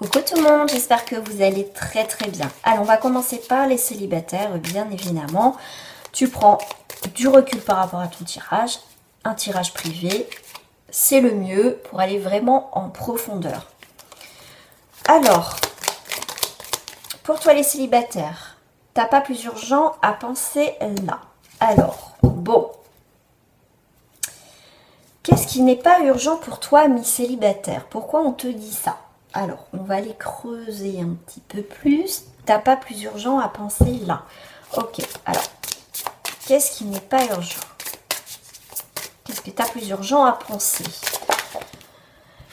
Coucou tout le monde, j'espère que vous allez très très bien. Alors on va commencer par les célibataires, bien évidemment. Tu prends du recul par rapport à ton tirage, un tirage privé, c'est le mieux pour aller vraiment en profondeur. Alors, pour toi les célibataires, t'as pas plus urgent à penser là. Alors, bon. Qu'est-ce qui n'est pas urgent pour toi, mi-célibataire? Pourquoi on te dit ça? Alors, on va aller creuser un petit peu plus. T'as pas plus urgent à penser là. Ok, alors, qu'est-ce qui n'est pas urgent? Qu'est-ce que t'as plus urgent à penser?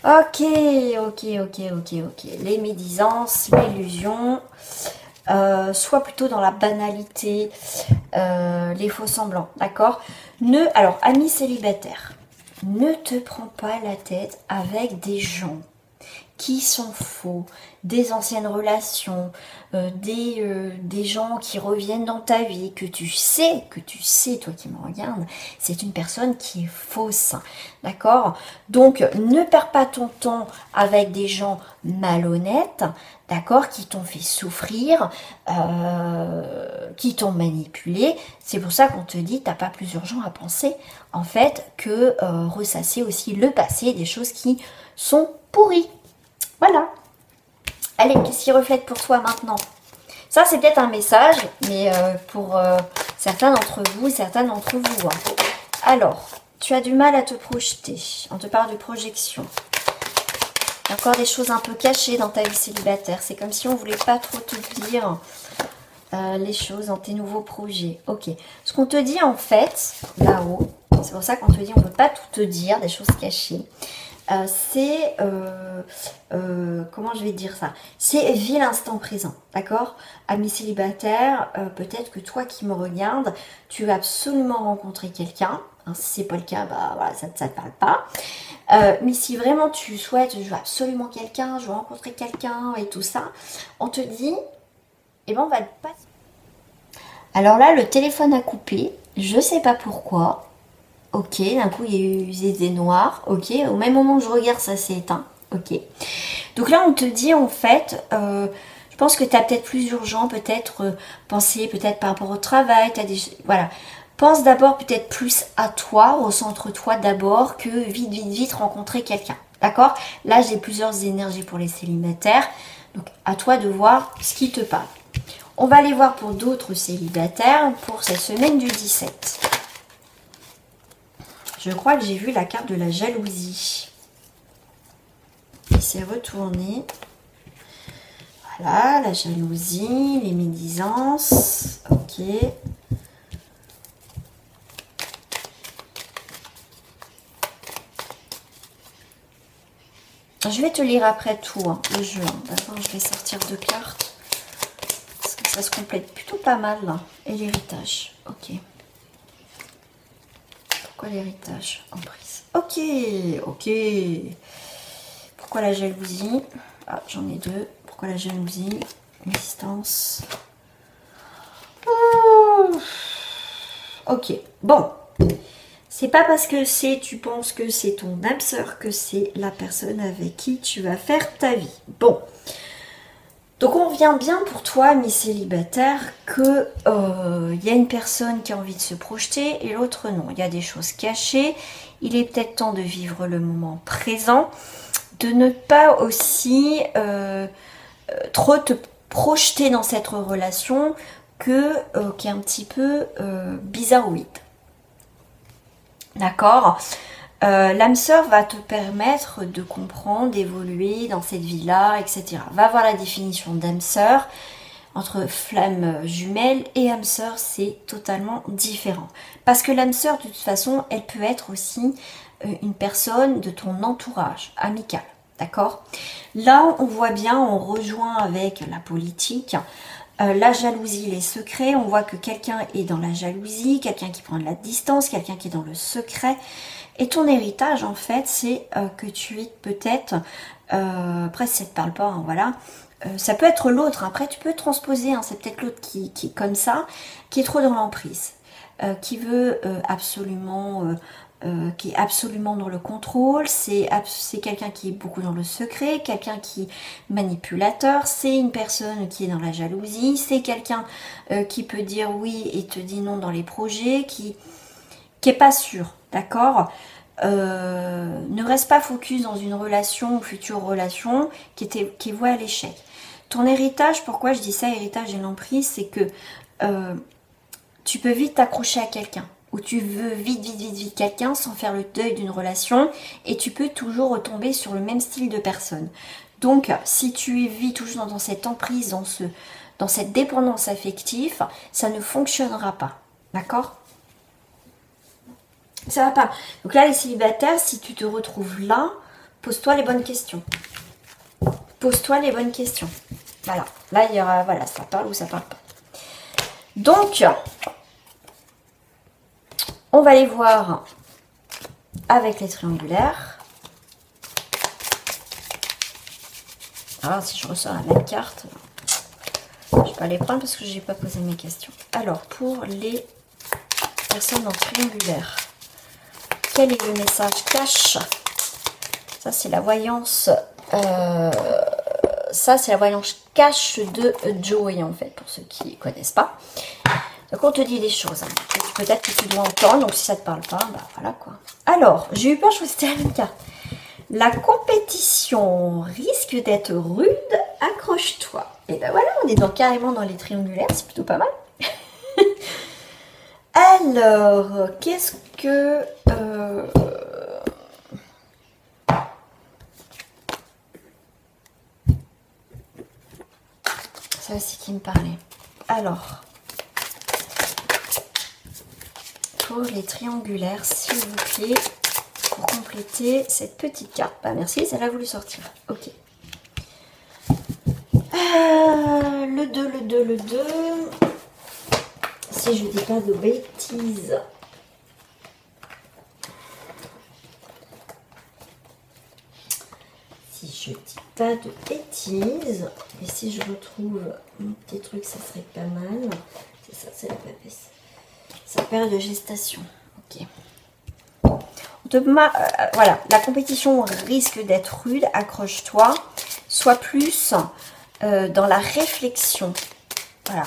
Ok. Les médisances, l'illusion, soit plutôt dans la banalité, les faux semblants, d'accord? Alors, ami célibataire, ne te prends pas la tête avec des gens qui sont faux, des anciennes relations, des gens qui reviennent dans ta vie, que tu sais, toi qui me regardes, c'est une personne qui est fausse, d'accord? Donc, ne perds pas ton temps avec des gens malhonnêtes, d'accord, qui t'ont fait souffrir, qui t'ont manipulé. C'est pour ça qu'on te dit, t'as pas plus urgent à penser, en fait, que ressasser aussi le passé, des choses qui sont pourries. Voilà. Allez, qu'est-ce qui reflète pour toi maintenant? Ça, c'est peut-être un message, mais pour certains d'entre vous, certains d'entre vous. Hein. Alors, tu as du mal à te projeter. On te parle de projection. Il y a encore des choses un peu cachées dans ta vie célibataire. C'est comme si on ne voulait pas trop te dire les choses dans tes nouveaux projets. Ok. Ce qu'on te dit, en fait, là-haut, c'est pour ça qu'on te dit, on ne peut pas tout te dire, des choses cachées. C'est, comment je vais dire ça? C'est vis l'instant présent, d'accord? Ami célibataire, peut-être que toi qui me regardes, tu veux absolument rencontrer quelqu'un. Hein, si c'est pas le cas, bah voilà, ça ne te parle pas. Mais si vraiment tu souhaites, je veux absolument quelqu'un, je veux rencontrer quelqu'un et tout ça, on te dit, eh ben on va le passer. Alors là, le téléphone a coupé, je sais pas pourquoi. Ok, d'un coup il y a eu des noirs, ok, au même moment que je regarde ça s'est éteint, ok. Donc là on te dit en fait, je pense que tu as peut-être plus urgent, peut-être penser peut-être par rapport au travail, voilà. Pense d'abord peut-être plus à toi, recentre-toi d'abord que vite rencontrer quelqu'un, d'accord? Là j'ai plusieurs énergies pour les célibataires, donc à toi de voir ce qui te parle. On va aller voir pour d'autres célibataires pour cette semaine du 17. Je crois que j'ai vu la carte de la jalousie. Il s'est retourné. Voilà, la jalousie, les médisances. Ok. Je vais te lire après tout, hein, le jeu. D'abord, je vais sortir deux cartes. Parce que ça se complète plutôt pas mal, là. Et l'héritage. Ok. Pourquoi l'héritage en prise? Ok. Pourquoi la jalousie? Ah, j'en ai deux. Pourquoi la jalousie? Distance. Ok, bon. C'est pas parce que tu penses que c'est ton âme sœur que c'est la personne avec qui tu vas faire ta vie. Bon. Donc on vient bien pour toi, mi célibataire, que y a une personne qui a envie de se projeter et l'autre non. Il y a des choses cachées. Il est peut-être temps de vivre le moment présent, de ne pas aussi trop te projeter dans cette relation qui est un petit peu bizarroïde. D'accord? L'âme sœur va te permettre de comprendre, d'évoluer dans cette vie-là, etc. Va voir la définition d'âme sœur. Entre flamme jumelle et âme sœur, c'est totalement différent. Parce que l'âme sœur, de toute façon, elle peut être aussi une personne de ton entourage amical. D'accord? Là, on voit bien, on rejoint avec la politique. La jalousie, les secrets. On voit que quelqu'un est dans la jalousie, quelqu'un qui prend de la distance, quelqu'un qui est dans le secret. Et ton héritage, en fait, c'est que tu es peut-être... après, si ça ne te parle pas, hein, voilà. Ça peut être l'autre. Après, tu peux transposer. Hein, c'est peut-être l'autre qui est comme ça, qui est trop dans l'emprise. Qui veut absolument qui est absolument dans le contrôle, c'est quelqu'un qui est beaucoup dans le secret, quelqu'un qui est manipulateur, c'est une personne qui est dans la jalousie, c'est quelqu'un qui peut dire oui et te dit non dans les projets, qui est pas sûr, d'accord. Ne reste pas focus dans une relation ou future relation qui est vouée à l'échec. Ton héritage, pourquoi je dis ça, héritage et l'emprise, c'est que tu peux vite t'accrocher à quelqu'un, ou tu veux vite quelqu'un sans faire le deuil d'une relation, et tu peux toujours retomber sur le même style de personne. Donc, si tu vis toujours dans cette emprise, dans cette dépendance affective, ça ne fonctionnera pas, d'accord? Ça va pas. Donc là, les célibataires, si tu te retrouves là, pose-toi les bonnes questions. Pose-toi les bonnes questions. Voilà. Là, il y aura, voilà, ça parle ou ça parle pas. Donc, on va aller voir avec les triangulaires. Alors, si je ressors la même carte, je ne vais pas les prendre parce que je n'ai pas posé mes questions. Alors, pour les personnes en triangulaire, quel est le message cache? Ça, c'est la voyance. Ça, c'est la voyance cache de Joey, en fait, pour ceux qui ne connaissent pas. Donc, on te dit des choses. Hein. Peut-être que tu dois entendre. Donc, si ça ne te parle pas, bah voilà quoi. Alors, j'ai eu peur, je vous c'était la même carte. La compétition risque d'être rude. Accroche-toi. Et ben voilà, on est carrément dans les triangulaires. C'est plutôt pas mal. Alors, qu'est-ce que... ça aussi qui me parlait. Alors, pour les triangulaires, s'il vous plaît, pour compléter cette petite carte. Bah merci, elle a voulu sortir. Ok. Le 2, le 2, le 2. Si je dis pas de bêtises. Si je dis pas de bêtises. Et si je retrouve mon petit truc, ça serait pas mal. C'est ça, c'est la papesse. Sa période de gestation. Ok. Voilà, la compétition risque d'être rude. Accroche-toi. Sois plus dans la réflexion. Voilà.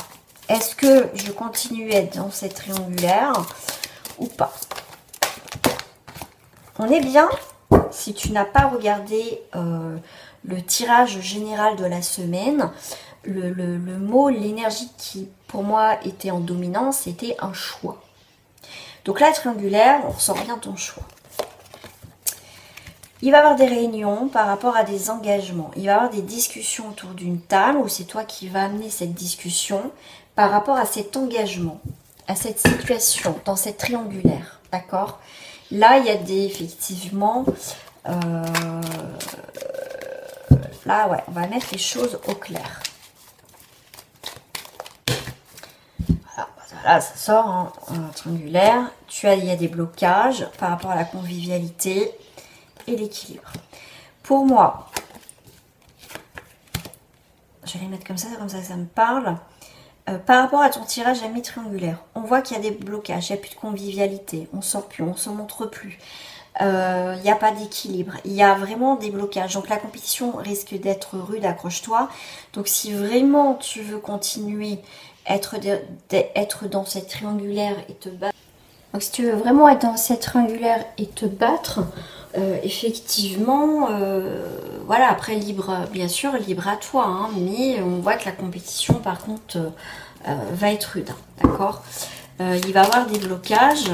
Est-ce que je continue à être dans cette triangulaire ou pas? On est bien. Si tu n'as pas regardé le tirage général de la semaine, le mot, l'énergie qui pour moi était en dominance, c'était un choix. Donc là, triangulaire, on ressent bien ton choix. Il va y avoir des réunions par rapport à des engagements. Il va y avoir des discussions autour d'une table où c'est toi qui vas amener cette discussion par rapport à cet engagement, à cette situation, dans cette triangulaire. D'accord? Là, il y a effectivement... là, ouais, on va mettre les choses au clair. Voilà, ça sort en triangulaire. Il y a des blocages par rapport à la convivialité et l'équilibre. Pour moi, je vais les mettre comme ça ça me parle. Par rapport à ton tirage à mi-triangulaire, on voit qu'il y a des blocages, il n'y a plus de convivialité, on ne sort plus, on ne se montre plus. Il n'y a pas d'équilibre, il y a vraiment des blocages. Donc la compétition risque d'être rude, accroche-toi. Donc si vraiment tu veux continuer à être dans cette triangulaire et te battre, donc si tu veux vraiment être dans cette triangulaire et te battre, effectivement, voilà, après libre, bien sûr, libre à toi, hein, mais on voit que la compétition par contre va être rude, hein, d'accord. Il va y avoir des blocages.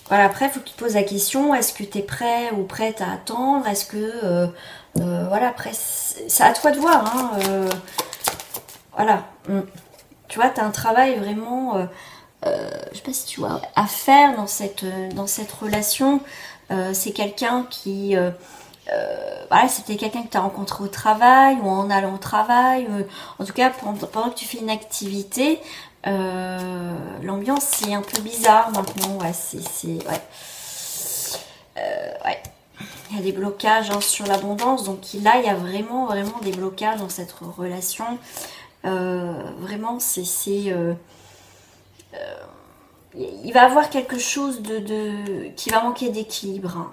Voilà, après, il faut que tu te poses la question, est-ce que tu es prêt ou prête à attendre? Est-ce que, voilà, après, c'est à toi de voir, hein, voilà. Tu vois, tu as un travail vraiment, je sais pas si tu vois, à faire dans cette relation. C'est quelqu'un qui, voilà, c'était quelqu'un que tu as rencontré au travail ou en allant au travail. En tout cas, pendant que tu fais une activité, l'ambiance c'est un peu bizarre maintenant. Ouais, ouais. Ouais. Il y a des blocages hein, sur l'abondance. Donc là, il y a vraiment des blocages dans cette relation. Vraiment, il va avoir quelque chose qui va manquer d'équilibre. Hein.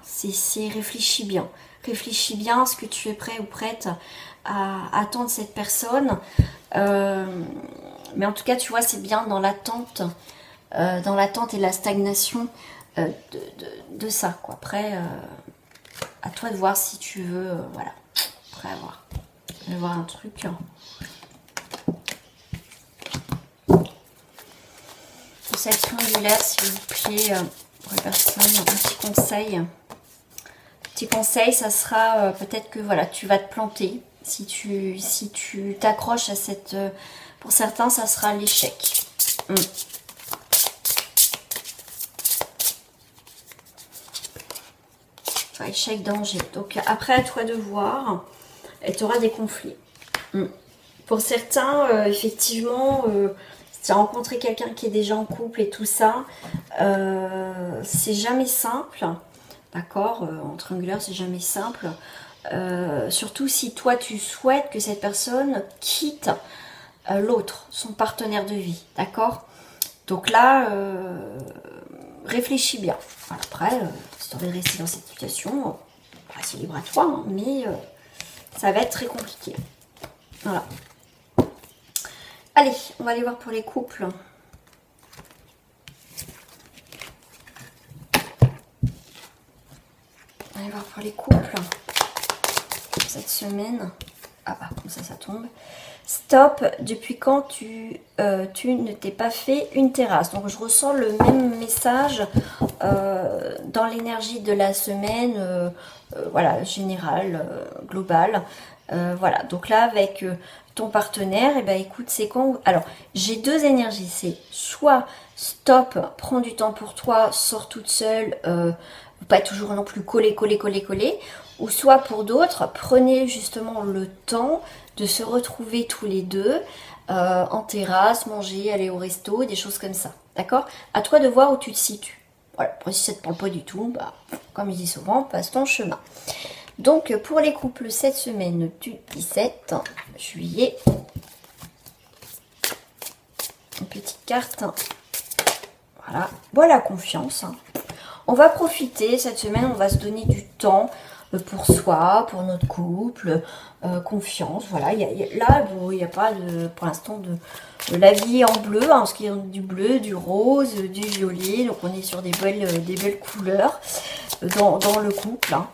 Réfléchis bien. Réfléchis bien à ce que tu es prêt ou prête à attendre cette personne. Mais en tout cas, tu vois, c'est bien dans l'attente et la stagnation de ça. Quoi. Après, à toi de voir si tu veux, voilà, après avoir un truc. Conseil triangulaire, s'il vous plaît, pour les personnes, un petit conseil. Petit conseil, ça sera peut-être que voilà, tu vas te planter. Si tu t'accroches à cette... pour certains, ça sera l'échec. Enfin, échec, danger. Donc après, à toi de voir. Et tu auras des conflits. Pour certains, effectivement... si tu as rencontré quelqu'un qui est déjà en couple et tout ça, c'est jamais simple, d'accord, en triangulaire, c'est jamais simple. Surtout si toi, tu souhaites que cette personne quitte l'autre, son partenaire de vie, d'accord. Donc là, réfléchis bien. Après, si tu as envie de rester dans cette situation, c'est libre à toi, hein, mais ça va être très compliqué. Voilà. Allez, on va aller voir pour les couples. On va aller voir pour les couples. Cette semaine. Ah bah, comme ça tombe. Stop, depuis quand tu ne t'es pas fait une terrasse? Donc je ressens le même message dans l'énergie de la semaine, voilà, générale, globale. Voilà, donc là avec ton partenaire, et ben écoute, c'est quand... Alors, j'ai deux énergies, c'est soit stop, prends du temps pour toi, sors toute seule, pas toujours non plus coller, ou soit pour d'autres, prenez justement le temps de se retrouver tous les deux en terrasse, manger, aller au resto, des choses comme ça, d'accord? À toi de voir où tu te situes. Voilà, après si ça ne te parle pas du tout, bah, comme je dis souvent, passe ton chemin. Donc, pour les couples, cette semaine du 17 juillet, une petite carte. Voilà, confiance. On va profiter, cette semaine, on va se donner du temps pour soi, pour notre couple, confiance. Voilà, là, bon, il n'y a pas, pour l'instant, de la vie en bleu, hein, parce qu'il y a du bleu, du rose, du violet. Donc, on est sur des belles couleurs dans le couple, hein.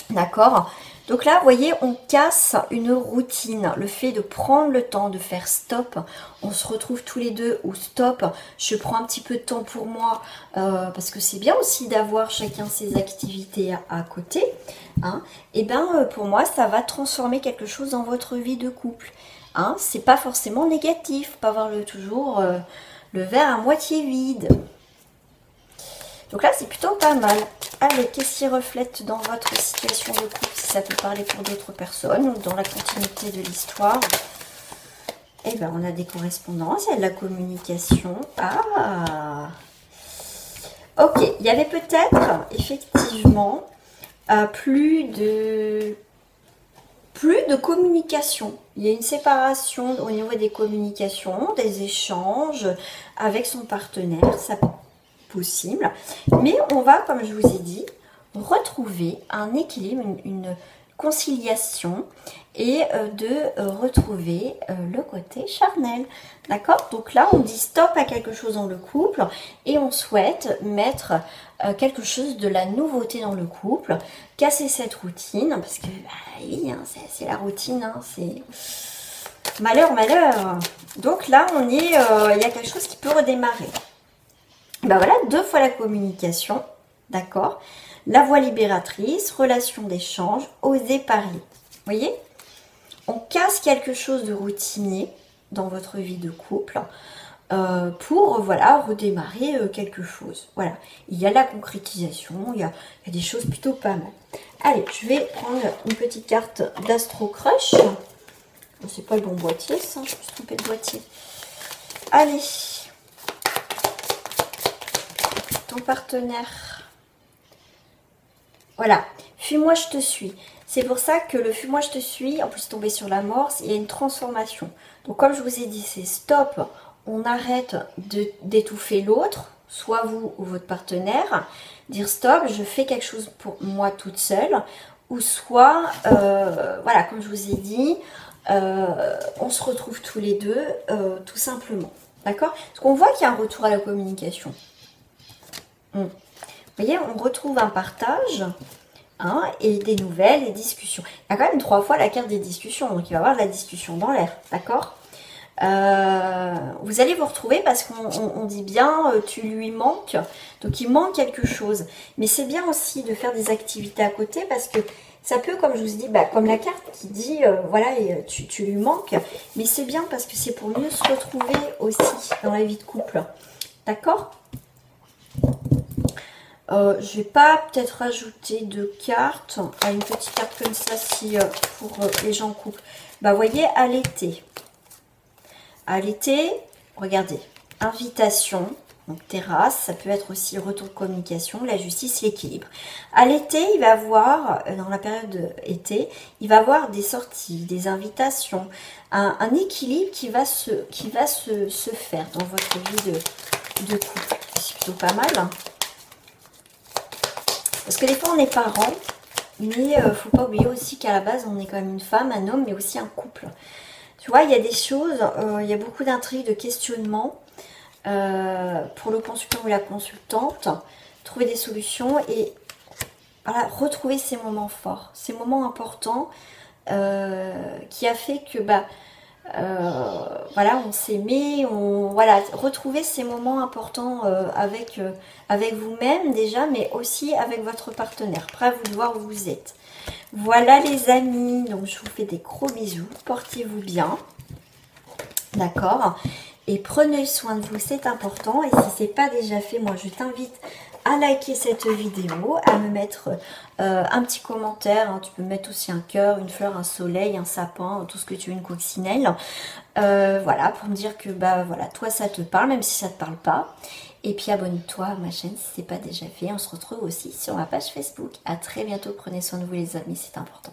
D'accord. Donc là, vous voyez, on casse une routine. Le fait de prendre le temps de faire stop. On se retrouve tous les deux ou stop. Je prends un petit peu de temps pour moi. Parce que c'est bien aussi d'avoir chacun ses activités à côté. Hein. Et bien, pour moi, ça va transformer quelque chose dans votre vie de couple. Hein. C'est pas forcément négatif. Pas voir toujours le verre à moitié vide. Donc là, c'est plutôt pas mal. Allez, qu'est-ce qui reflète dans votre situation de couple, si ça peut parler pour d'autres personnes, ou dans la continuité de l'histoire? Eh bien, on a des correspondances, il y a de la communication. Ah! Ok, il y avait peut-être, effectivement, plus de communication. Il y a une séparation au niveau des communications, des échanges avec son partenaire. Ça possible, mais on va, comme je vous ai dit, retrouver un équilibre, une conciliation et de retrouver le côté charnel, d'accord? Donc là on dit stop à quelque chose dans le couple et on souhaite mettre quelque chose de la nouveauté dans le couple, casser cette routine, parce que bah, oui, hein, c'est la routine, hein, c'est malheur. Donc là on est, il y a quelque chose qui peut redémarrer. Ben voilà, 2 fois la communication, d'accord? La voix libératrice, relation d'échange, oser parler. Vous voyez? On casse quelque chose de routinier dans votre vie de couple pour, voilà, redémarrer quelque chose. Voilà, il y a la concrétisation, il y a des choses plutôt pas mal. Allez, je vais prendre une petite carte d'Astro Crush. C'est pas le bon boîtier, ça, je me suis trompée de boîtier. Allez. Ton partenaire. Voilà, fuis-moi, je te suis. C'est pour ça que le fuis-moi, je te suis, en plus tomber sur la mort, il y a une transformation. Donc comme je vous ai dit, c'est stop, on arrête d'étouffer l'autre, soit vous ou votre partenaire, dire stop, je fais quelque chose pour moi toute seule, ou soit, voilà, comme je vous ai dit, on se retrouve tous les deux, tout simplement. D'accord? Parce qu'on voit qu'il y a un retour à la communication. Vous voyez, on retrouve un partage, hein, et des nouvelles, des discussions. Il y a quand même 3 fois la carte des discussions, donc il va y avoir de la discussion dans l'air, d'accord? Vous allez vous retrouver parce qu'on dit bien tu lui manques, donc il manque quelque chose. Mais c'est bien aussi de faire des activités à côté parce que ça peut, comme je vous dis, bah, comme la carte qui dit voilà, et, tu lui manques, mais c'est bien parce que c'est pour mieux se retrouver aussi dans la vie de couple, d'accord? Je vais pas peut-être rajouter de cartes à une petite carte comme ça si pour les gens en couple. Bah voyez, à l'été. À l'été, regardez, invitation, donc terrasse, ça peut être aussi retour de communication, la justice, l'équilibre. À l'été, il va avoir, dans la période été, il va avoir des sorties, des invitations, un équilibre qui va se faire dans votre vie de couple. C'est plutôt pas mal, hein. Parce que des fois, on est parents, mais faut pas oublier aussi qu'à la base, on est quand même une femme, un homme, mais aussi un couple. Tu vois, il y a des choses, il y a beaucoup d'intrigues, de questionnements pour le consultant ou la consultante. Trouver des solutions et voilà, retrouver ces moments forts, ces moments importants qui a fait que bah, voilà, on s'aimait, voilà, retrouver ces moments importants avec vous-même déjà, mais aussi avec votre partenaire. Après, à vous de voir où vous êtes. Voilà les amis, donc je vous fais des gros bisous, portez-vous bien, d'accord? Et prenez soin de vous, c'est important. Et si ce n'est pas déjà fait, moi je t'invite à liker cette vidéo, à me mettre un petit commentaire, hein. Tu peux mettre aussi un cœur, une fleur, un soleil, un sapin, tout ce que tu veux, une coccinelle. Voilà, pour me dire que bah voilà, toi ça te parle, même si ça ne te parle pas. Et puis abonne-toi à ma chaîne si ce n'est pas déjà fait. On se retrouve aussi sur ma page Facebook. À très bientôt, prenez soin de vous les amis, c'est important.